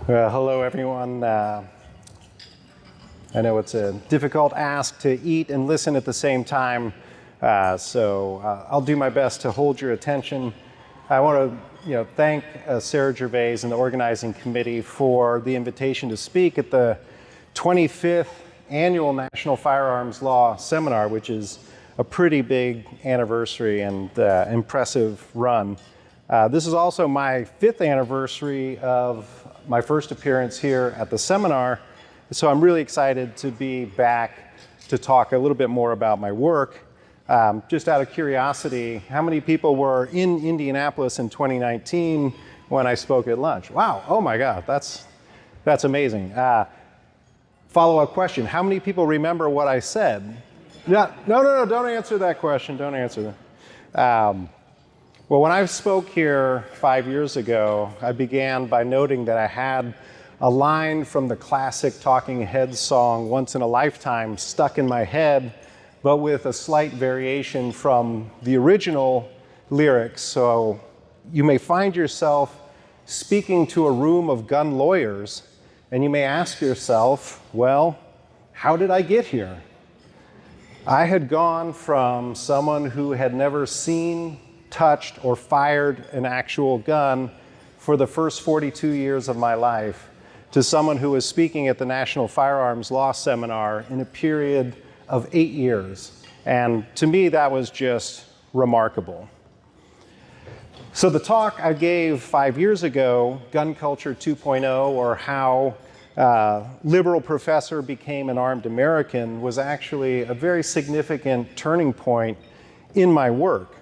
Well, hello, everyone. I know it's a difficult ask to eat and listen at the same time, so I'll do my best to hold your attention. I want to thank Sarah Gervais and the organizing committee for the invitation to speak at the 25th Annual National Firearms Law Seminar, which is a pretty big anniversary and impressive run. This is also my 5th anniversary of my first appearance here at the seminar, so I'm really excited to be back to talk a little bit more about my work. Just out of curiosity, how many people were in Indianapolis in 2019 when I spoke at lunch? Wow, oh my God, that's amazing. Follow-up question, how many people remember what I said? Yeah, no, don't answer that question, don't answer that. Well, when I spoke here 5 years ago, I began by noting that I had a line from the classic Talking Heads song, Once in a Lifetime, stuck in my head, but with a slight variation from the original lyrics. So you may find yourself speaking to a room of gun lawyers, and you may ask yourself, well, how did I get here? I had gone from someone who had never seen, touched, or fired an actual gun for the first 42 years of my life to someone who was speaking at the National Firearms Law Seminar in a period of 8 years. And to me, that was just remarkable. So the talk I gave 5 years ago, Gun Culture 2.0, or how liberal professor became an armed American, was actually a very significant turning point in my work.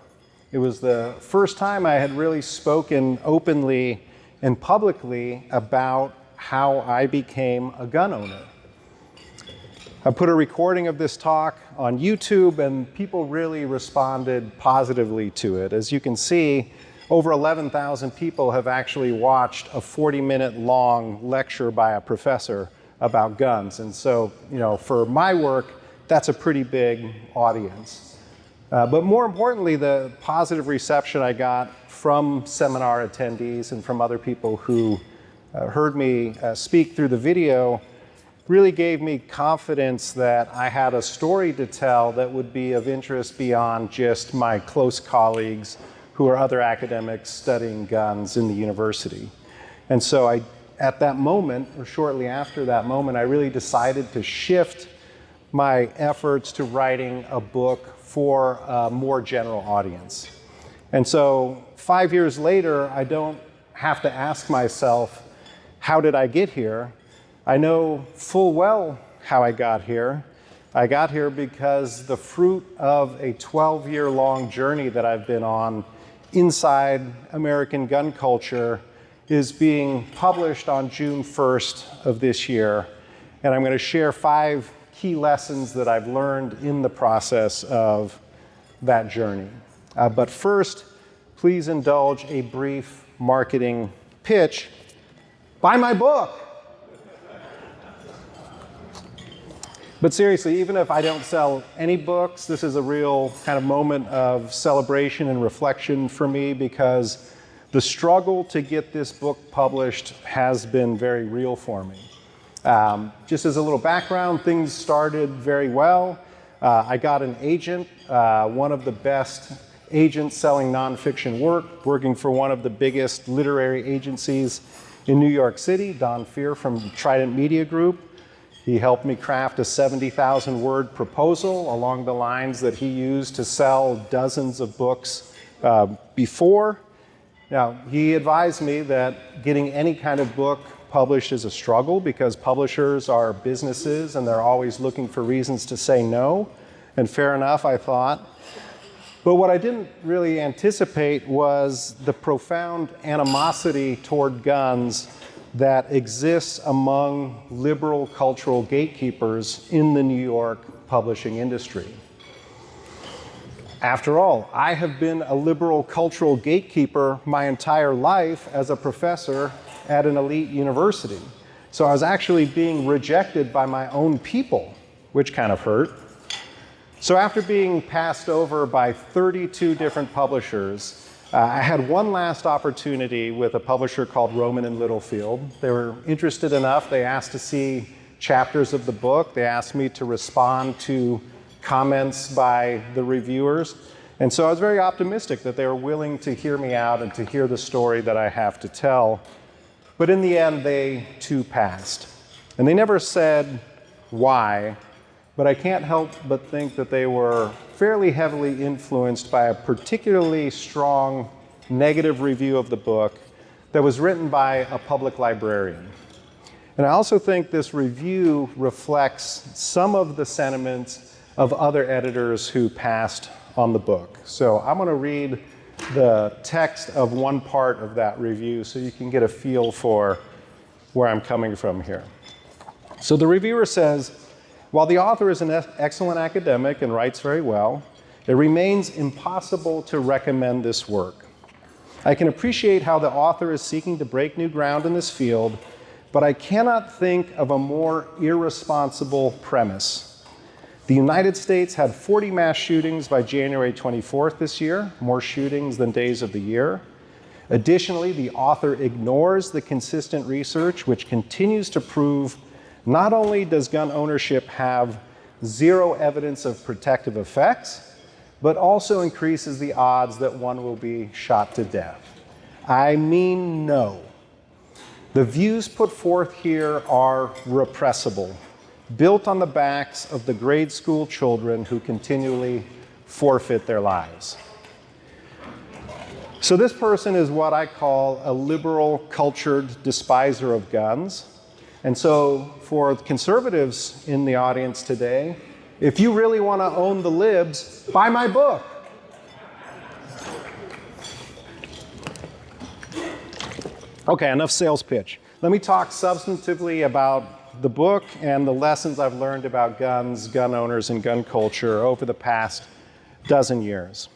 It was the first time I had really spoken openly and publicly about how I became a gun owner. I put a recording of this talk on YouTube, and people really responded positively to it. As you can see, over 11,000 people have actually watched a 40-minute long lecture by a professor about guns. And so, for my work, that's a pretty big audience. But more importantly, the positive reception I got from seminar attendees and from other people who heard me speak through the video really gave me confidence that I had a story to tell that would be of interest beyond just my close colleagues who are other academics studying guns in the university. And so at that moment, or shortly after that moment, I really decided to shift my efforts to writing a book for a more general audience. And so 5 years later, I don't have to ask myself, how did I get here? I know full well how I got here. I got here because the fruit of a 12-year-long journey that I've been on inside American gun culture is being published on June 1st of this year. And I'm going to share 5 key lessons that I've learned in the process of that journey. But first, please indulge a brief marketing pitch. Buy my book! But seriously, even if I don't sell any books, this is a real kind of moment of celebration and reflection for me, because the struggle to get this book published has been very real for me. Just as a little background, things started very well. I got an agent, one of the best agents selling nonfiction work, working for one of the biggest literary agencies in New York City, Don Fear from Trident Media Group. He helped me craft a 70,000-word proposal along the lines that he used to sell dozens of books before. Now, he advised me that getting any kind of book published is a struggle because publishers are businesses and they're always looking for reasons to say no. And fair enough, I thought. But what I didn't really anticipate was the profound animosity toward guns that exists among liberal cultural gatekeepers in the New York publishing industry. After all, I have been a liberal cultural gatekeeper my entire life as a professor at an elite university. So I was actually being rejected by my own people, which kind of hurt. So after being passed over by 32 different publishers, I had one last opportunity with a publisher called Rowman and Littlefield. They were interested enough. They asked to see chapters of the book. They asked me to respond to comments by the reviewers. And so I was very optimistic that they were willing to hear me out and to hear the story that I have to tell. But in the end, they too passed. And they never said why, but I can't help but think that they were fairly heavily influenced by a particularly strong negative review of the book that was written by a public librarian. And I also think this review reflects some of the sentiments of other editors who passed on the book. So I'm going to read the text of one part of that review so you can get a feel for where I'm coming from here. So the reviewer says, while the author is an excellent academic and writes very well, it remains impossible to recommend this work. I can appreciate how the author is seeking to break new ground in this field, but I cannot think of a more irresponsible premise. The United States had 40 mass shootings by January 24th this year, more shootings than days of the year. Additionally, the author ignores the consistent research which continues to prove not only does gun ownership have zero evidence of protective effects, but also increases the odds that one will be shot to death. I mean, no. The views put forth here are repressible, built on the backs of the grade school children who continually forfeit their lives. So this person is what I call a liberal, cultured despiser of guns. And so for conservatives in the audience today, if you really want to own the libs, buy my book. Okay, enough sales pitch. Let me talk substantively about the book and the lessons I've learned about guns, gun owners, and gun culture over the past dozen years.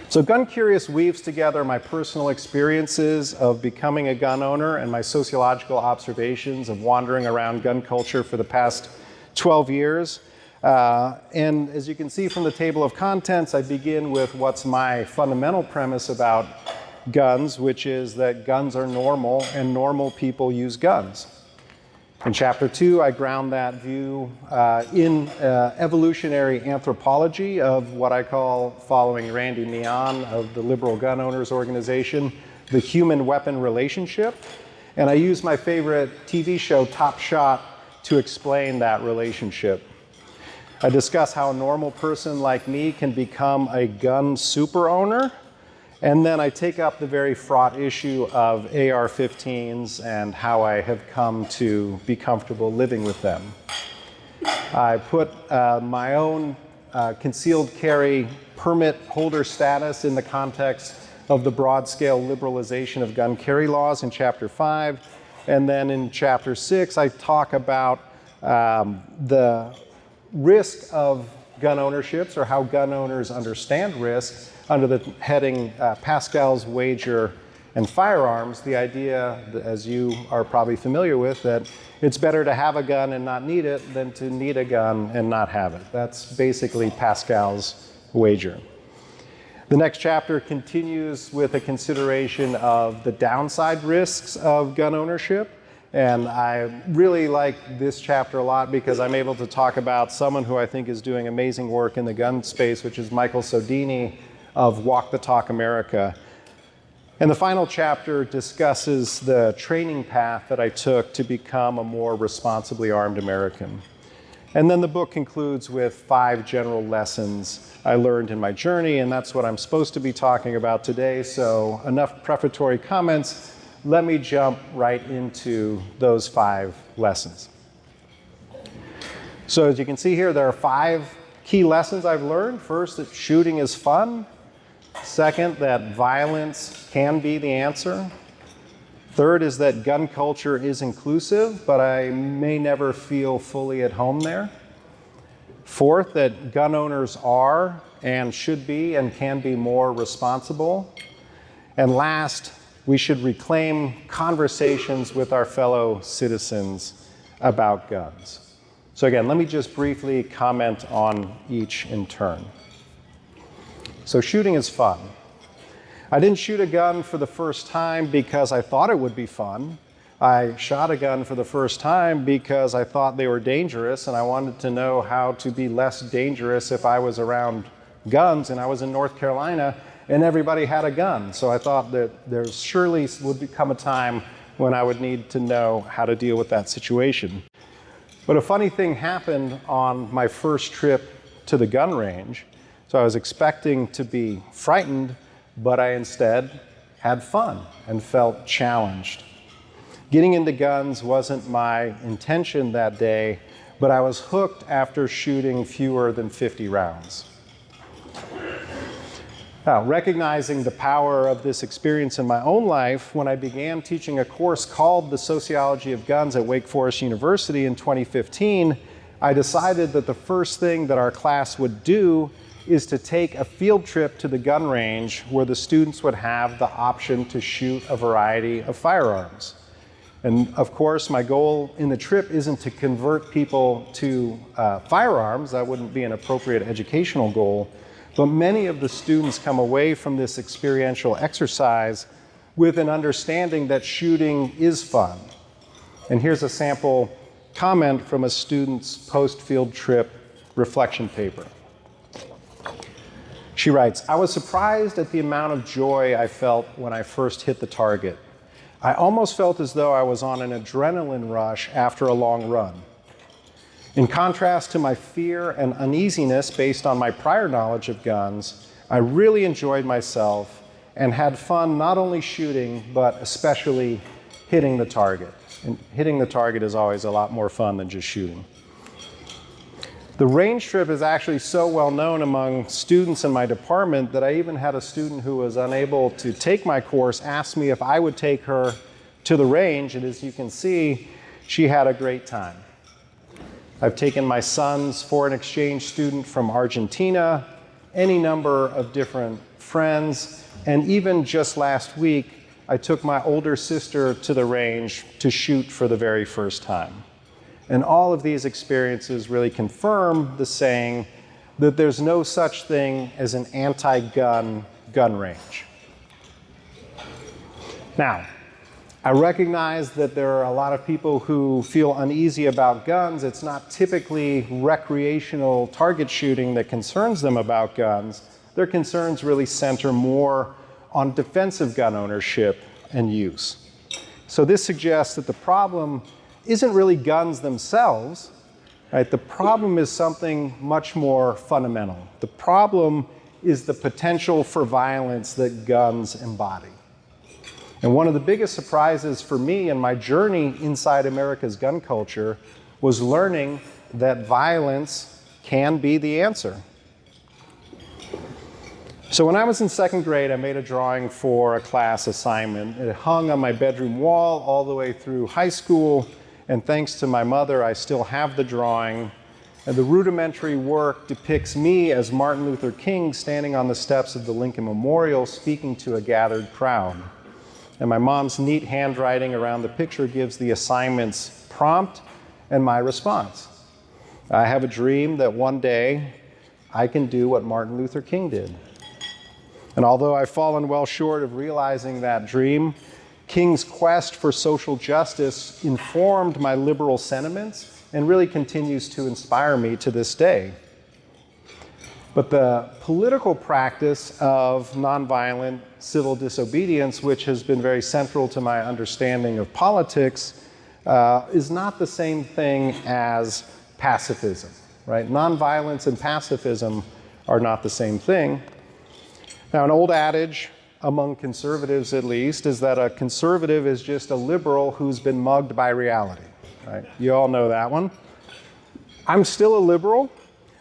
So Gun Curious weaves together my personal experiences of becoming a gun owner and my sociological observations of wandering around gun culture for the past 12 years. And as you can see from the table of contents, I begin with what's my fundamental premise about guns, which is that guns are normal and normal people use guns. In chapter 2, I ground that view in evolutionary anthropology of what I call, following Randy Neon of the Liberal Gun Owners Organization, the human-weapon relationship. And I use my favorite TV show, Top Shot, to explain that relationship. I discuss how a normal person like me can become a gun super owner. And then I take up the very fraught issue of AR-15s and how I have come to be comfortable living with them. I put my own concealed carry permit holder status in the context of the broad-scale liberalization of gun carry laws in Chapter 5. And then in Chapter 6, I talk about the risk of gun ownerships, or how gun owners understand risk, under the heading Pascal's Wager and Firearms, the idea, as you are probably familiar with, that it's better to have a gun and not need it than to need a gun and not have it. That's basically Pascal's Wager. The next chapter continues with a consideration of the downside risks of gun ownership. And I really like this chapter a lot because I'm able to talk about someone who I think is doing amazing work in the gun space, which is Michael Sodini of Walk the Talk America. And the final chapter discusses the training path that I took to become a more responsibly armed American. And then the book concludes with 5 general lessons I learned in my journey, and that's what I'm supposed to be talking about today. So enough prefatory comments. Let me jump right into those 5 lessons. So as you can see here, there are 5 key lessons I've learned. First, that shooting is fun. Second, that violence can be the answer. Third is that gun culture is inclusive, but I may never feel fully at home there. Fourth, that gun owners are and should be and can be more responsible. And last, we should reclaim conversations with our fellow citizens about guns. So again, let me just briefly comment on each in turn. So shooting is fun. I didn't shoot a gun for the first time because I thought it would be fun. I shot a gun for the first time because I thought they were dangerous and I wanted to know how to be less dangerous if I was around guns, and I was in North Carolina and everybody had a gun. So I thought that there surely would become a time when I would need to know how to deal with that situation. But a funny thing happened on my first trip to the gun range. So I was expecting to be frightened, but I instead had fun and felt challenged. Getting into guns wasn't my intention that day, but I was hooked after shooting fewer than 50 rounds. Now, recognizing the power of this experience in my own life, when I began teaching a course called the Sociology of Guns at Wake Forest University in 2015, I decided that the first thing that our class would do is to take a field trip to the gun range where the students would have the option to shoot a variety of firearms. And of course, my goal in the trip isn't to convert people to firearms. That wouldn't be an appropriate educational goal. But many of the students come away from this experiential exercise with an understanding that shooting is fun. And here's a sample comment from a student's post-field trip reflection paper. She writes, "I was surprised at the amount of joy I felt when I first hit the target. I almost felt as though I was on an adrenaline rush after a long run. In contrast to my fear and uneasiness based on my prior knowledge of guns, I really enjoyed myself and had fun not only shooting, but especially hitting the target." And hitting the target is always a lot more fun than just shooting. The range trip is actually so well known among students in my department that I even had a student who was unable to take my course ask me if I would take her to the range, and as you can see, she had a great time. I've taken my son's foreign exchange student from Argentina, any number of different friends, and even just last week, I took my older sister to the range to shoot for the very first time. And all of these experiences really confirm the saying that there's no such thing as an anti-gun gun range. Now, I recognize that there are a lot of people who feel uneasy about guns. It's not typically recreational target shooting that concerns them about guns. Their concerns really center more on defensive gun ownership and use. So this suggests that the problem isn't really guns themselves, right? The problem is something much more fundamental. The problem is the potential for violence that guns embody. And one of the biggest surprises for me in my journey inside America's gun culture was learning that violence can be the answer. So when I was in second grade, I made a drawing for a class assignment. It hung on my bedroom wall all the way through high school, and thanks to my mother, I still have the drawing. And the rudimentary work depicts me as Martin Luther King standing on the steps of the Lincoln Memorial speaking to a gathered crowd. And my mom's neat handwriting around the picture gives the assignment's prompt and my response. I have a dream that one day I can do what Martin Luther King did. And although I've fallen well short of realizing that dream, King's quest for social justice informed my liberal sentiments and really continues to inspire me to this day. But the political practice of nonviolent civil disobedience, which has been very central to my understanding of politics, is not the same thing as pacifism, right? Nonviolence and pacifism are not the same thing. Now, an old adage, among conservatives at least, is that a conservative is just a liberal who's been mugged by reality, right? You all know that one. I'm still a liberal,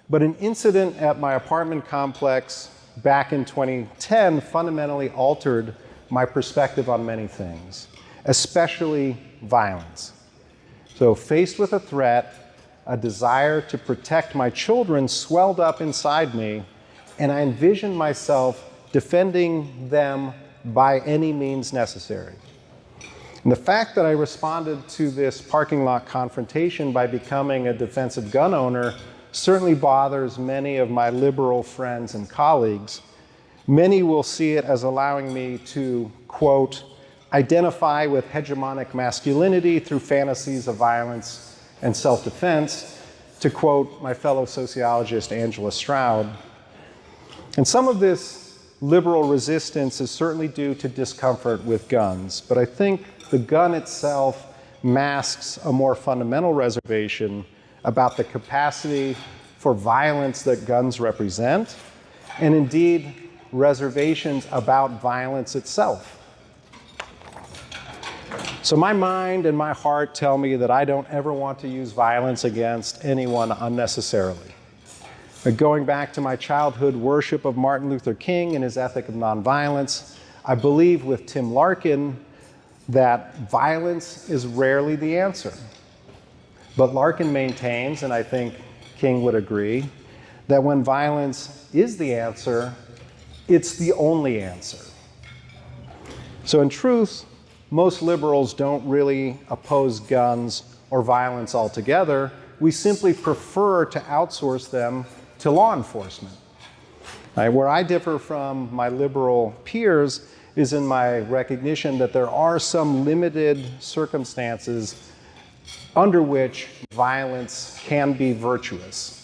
but an incident at my apartment complex back in 2010 fundamentally altered my perspective on many things, especially violence. So faced with a threat, a desire to protect my children swelled up inside me, and I envisioned myself defending them by any means necessary. And the fact that I responded to this parking lot confrontation by becoming a defensive gun owner certainly bothers many of my liberal friends and colleagues. Many will see it as allowing me to, quote, identify with hegemonic masculinity through fantasies of violence and self-defense, to quote my fellow sociologist Angela Stroud. And some of this liberal resistance is certainly due to discomfort with guns, but I think the gun itself masks a more fundamental reservation about the capacity for violence that guns represent, and indeed reservations about violence itself. So my mind and my heart tell me that I don't ever want to use violence against anyone unnecessarily. But going back to my childhood worship of Martin Luther King and his ethic of nonviolence, I believe with Tim Larkin that violence is rarely the answer. But Larkin maintains, and I think King would agree, that when violence is the answer, it's the only answer. So in truth, most liberals don't really oppose guns or violence altogether. We simply prefer to outsource them to law enforcement. Right? Where I differ from my liberal peers is in my recognition that there are some limited circumstances under which violence can be virtuous.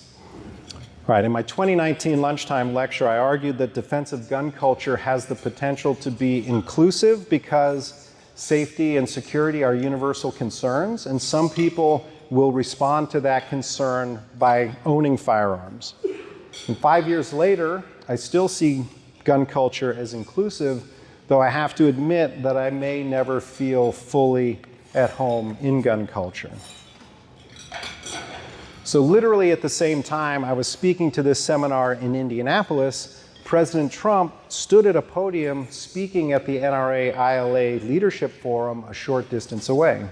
Right, in my 2019 lunchtime lecture, I argued that defensive gun culture has the potential to be inclusive because safety and security are universal concerns, and some people will respond to that concern by owning firearms. And 5 years later, I still see gun culture as inclusive, though I have to admit that I may never feel fully at home in gun culture. So literally at the same time I was speaking to this seminar in Indianapolis, President Trump stood at a podium speaking at the NRA-ILA Leadership Forum a short distance away.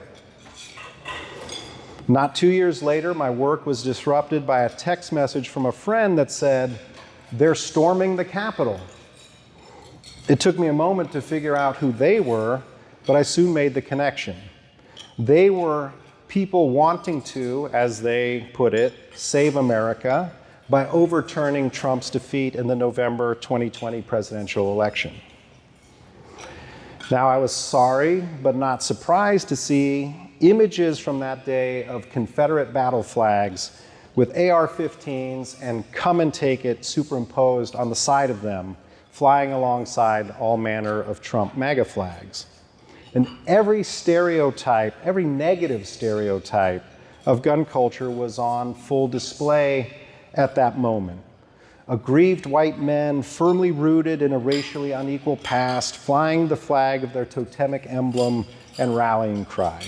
Not 2 years later, my work was disrupted by a text message from a friend that said, "They're storming the Capitol." It took me a moment to figure out who they were, but I soon made the connection. They were people wanting to, as they put it, save America by overturning Trump's defeat in the November 2020 presidential election. Now, I was sorry, but not surprised to see images from that day of Confederate battle flags with AR-15s and "come and take it" superimposed on the side of them, flying alongside all manner of Trump MAGA flags. And every stereotype, every negative stereotype of gun culture was on full display at that moment. Aggrieved white men, firmly rooted in a racially unequal past, flying the flag of their totemic emblem and rallying cry.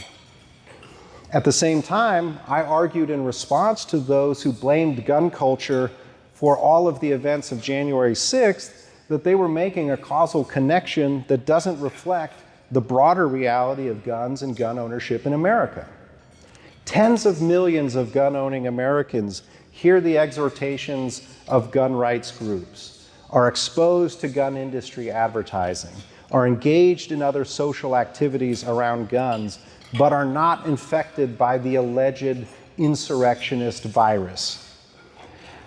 At the same time, I argued in response to those who blamed gun culture for all of the events of January 6th that they were making a causal connection that doesn't reflect the broader reality of guns and gun ownership in America. Tens of millions of gun-owning Americans hear the exhortations of gun rights groups, are exposed to gun industry advertising, are engaged in other social activities around guns, but are not infected by the alleged insurrectionist virus.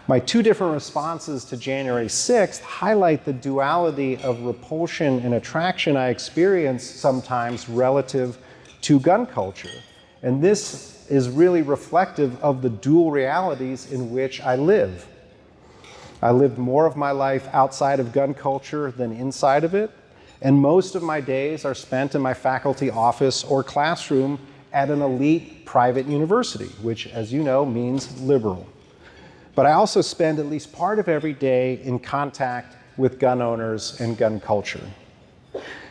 My two different responses to January 6th highlight the duality of repulsion and attraction I experience sometimes relative to gun culture. And this is really reflective of the dual realities in which I live. I lived more of my life outside of gun culture than inside of it, and most of my days are spent in my faculty office or classroom at an elite private university, which, as you know, means liberal. But I also spend at least part of every day in contact with gun owners and gun culture.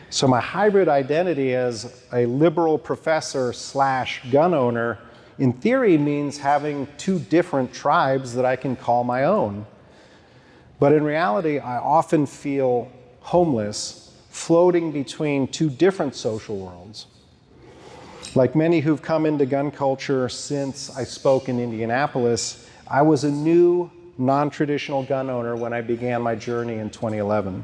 So my hybrid identity as a liberal professor / gun owner in theory means having two different tribes that I can call my own. But in reality, I often feel homeless, floating between two different social worlds. Like many who've come into gun culture since I spoke in Indianapolis, I was a new, non-traditional gun owner when I began my journey in 2011.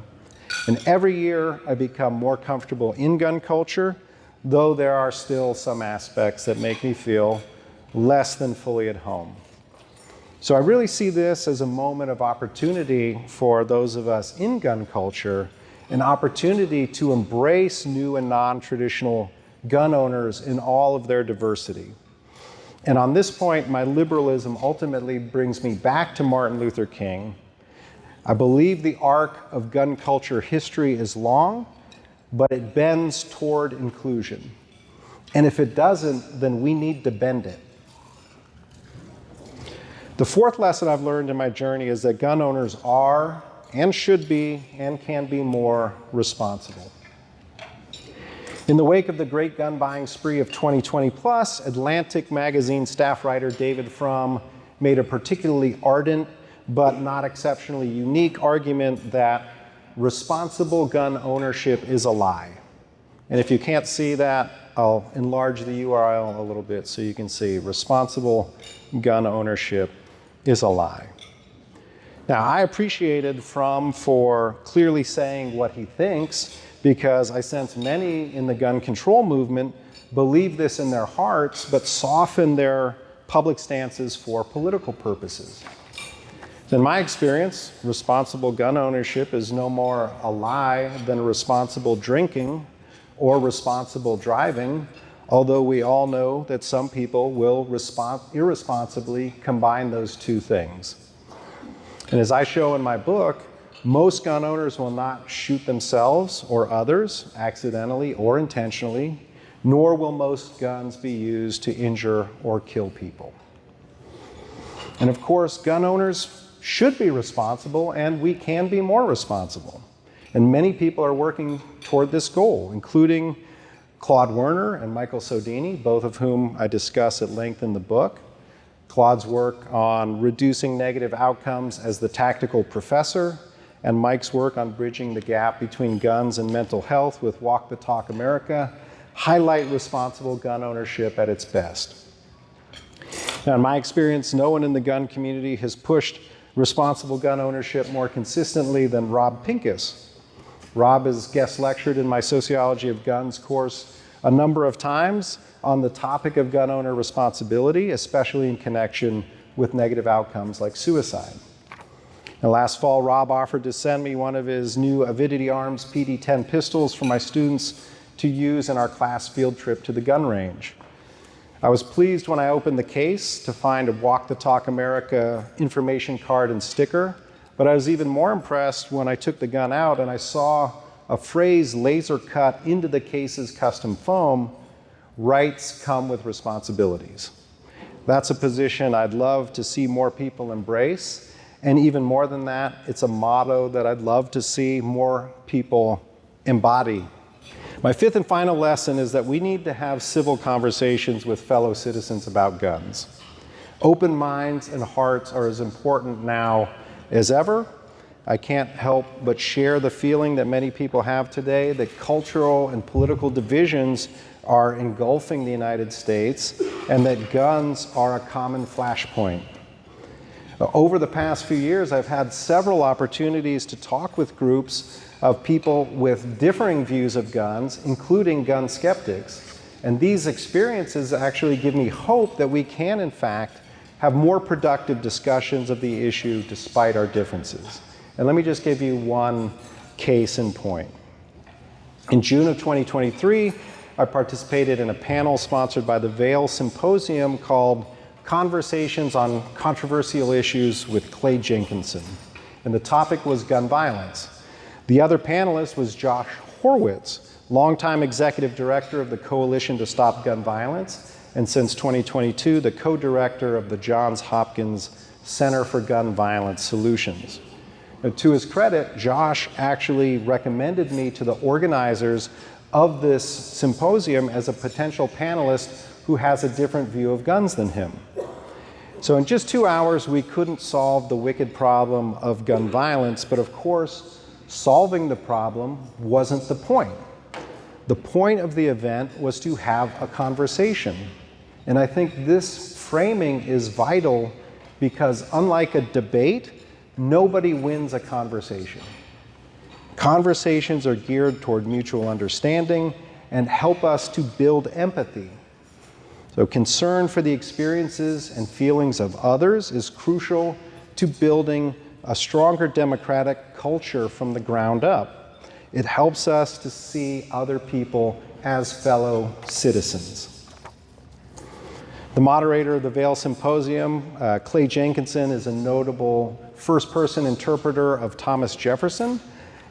And every year I become more comfortable in gun culture, though there are still some aspects that make me feel less than fully at home. So I really see this as a moment of opportunity for those of us in gun culture, an opportunity to embrace new and non-traditional gun owners in all of their diversity. And on this point, my liberalism ultimately brings me back to Martin Luther King. I believe the arc of gun culture history is long, but it bends toward inclusion. And if it doesn't, then we need to bend it. The fourth lesson I've learned in my journey is that gun owners are, and should be, and can be more responsible. In the wake of the great gun buying spree of 2020 plus, Atlantic magazine staff writer David Yamane made a particularly ardent but not exceptionally unique argument that responsible gun ownership is a lie. And if you can't see that, I'll enlarge the URL a little bit so you can see responsible gun ownership is a lie. Now, I appreciated Fromm for clearly saying what he thinks, because I sense many in the gun control movement believe this in their hearts, but soften their public stances for political purposes. In my experience, responsible gun ownership is no more a lie than responsible drinking or responsible driving, although we all know that some people will irresponsibly combine those two things. And as I show in my book, most gun owners will not shoot themselves or others accidentally or intentionally, nor will most guns be used to injure or kill people. And of course, gun owners should be responsible, and we can be more responsible. And many people are working toward this goal, including Claude Werner and Michael Sodini, both of whom I discuss at length in the book. Claude's work on reducing negative outcomes as the tactical professor, and Mike's work on bridging the gap between guns and mental health with Walk the Talk America highlight responsible gun ownership at its best. Now, in my experience, no one in the gun community has pushed responsible gun ownership more consistently than Rob Pincus. Rob has guest lectured in my Sociology of Guns course a number of times on the topic of gun owner responsibility, especially in connection with negative outcomes like suicide. And last fall, Rob offered to send me one of his new Avidity Arms PD-10 pistols for my students to use in our class field trip to the gun range. I was pleased when I opened the case to find a Walk the Talk America information card and sticker, but I was even more impressed when I took the gun out and I saw a phrase laser cut into the case's custom foam: rights come with responsibilities. That's a position I'd love to see more people embrace. And even more than that, it's a motto that I'd love to see more people embody. My fifth and final lesson is that we need to have civil conversations with fellow citizens about guns. Open minds and hearts are as important now as ever. I can't help but share the feeling that many people have today that cultural and political divisions are engulfing the United States and that guns are a common flashpoint. Over the past few years, I've had several opportunities to talk with groups of people with differing views of guns, including gun skeptics. And these experiences actually give me hope that we can, in fact, have more productive discussions of the issue despite our differences. And let me just give you one case in point. In June of 2023, I participated in a panel sponsored by the Vail Symposium called Conversations on Controversial Issues with Clay Jenkinson. And the topic was gun violence. The other panelist was Josh Horwitz, longtime executive director of the Coalition to Stop Gun Violence, and since 2022, the co-director of the Johns Hopkins Center for Gun Violence Solutions. Now, to his credit, Josh actually recommended me to the organizers of this symposium as a potential panelist who has a different view of guns than him. So in just 2 hours, we couldn't solve the wicked problem of gun violence, but of course, solving the problem wasn't the point. The point of the event was to have a conversation. And I think this framing is vital because unlike a debate, nobody wins a conversation. Conversations are geared toward mutual understanding and help us to build empathy. So concern for the experiences and feelings of others is crucial to building a stronger democratic culture from the ground up. It helps us to see other people as fellow citizens. The moderator of the Vail Symposium, Clay Jenkinson, is a notable first-person interpreter of Thomas Jefferson,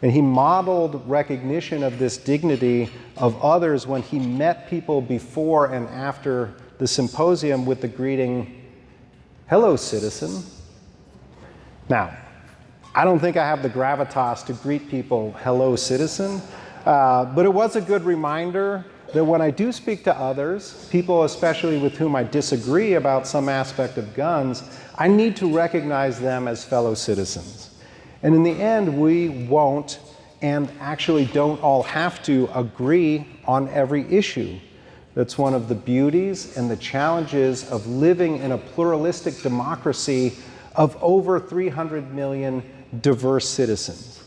and he modeled recognition of this dignity of others when he met people before and after the symposium with the greeting, "Hello, citizen." Now, I don't think I have the gravitas to greet people, "Hello, citizen," but it was a good reminder that when I do speak to others, people especially with whom I disagree about some aspect of guns, I need to recognize them as fellow citizens. And in the end, we won't and actually don't all have to agree on every issue. That's one of the beauties and the challenges of living in a pluralistic democracy of over 300 million diverse citizens.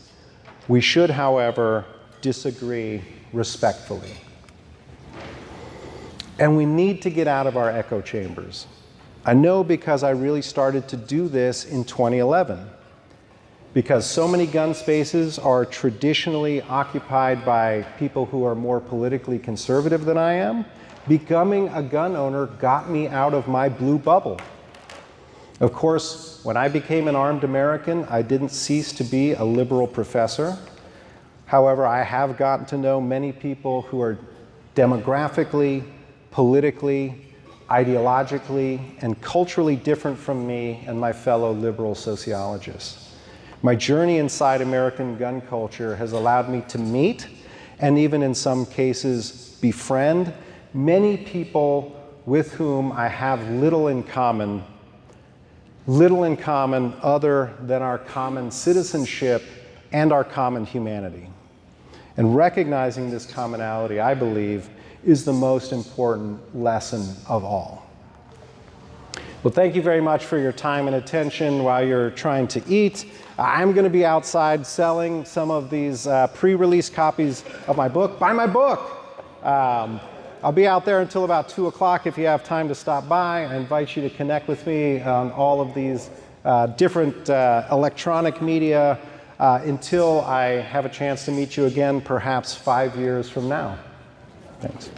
We should, however, disagree respectfully. And we need to get out of our echo chambers. I know because I really started to do this in 2011. Because so many gun spaces are traditionally occupied by people who are more politically conservative than I am, becoming a gun owner got me out of my blue bubble. Of course, when I became an armed American, I didn't cease to be a liberal professor. However, I have gotten to know many people who are demographically, politically, ideologically, and culturally different from me and my fellow liberal sociologists. My journey inside American gun culture has allowed me to meet, and even in some cases befriend, many people with whom I have little in common other than our common citizenship and our common humanity. And recognizing this commonality, I believe, is the most important lesson of all. Well, thank you very much for your time and attention while you're trying to eat. I'm going to be outside selling some of these pre-release copies of my book. Buy my book! I'll be out there until about 2 o'clock if you have time to stop by. I invite you to connect with me on all of these different electronic media until I have a chance to meet you again, perhaps 5 years from now. Thanks.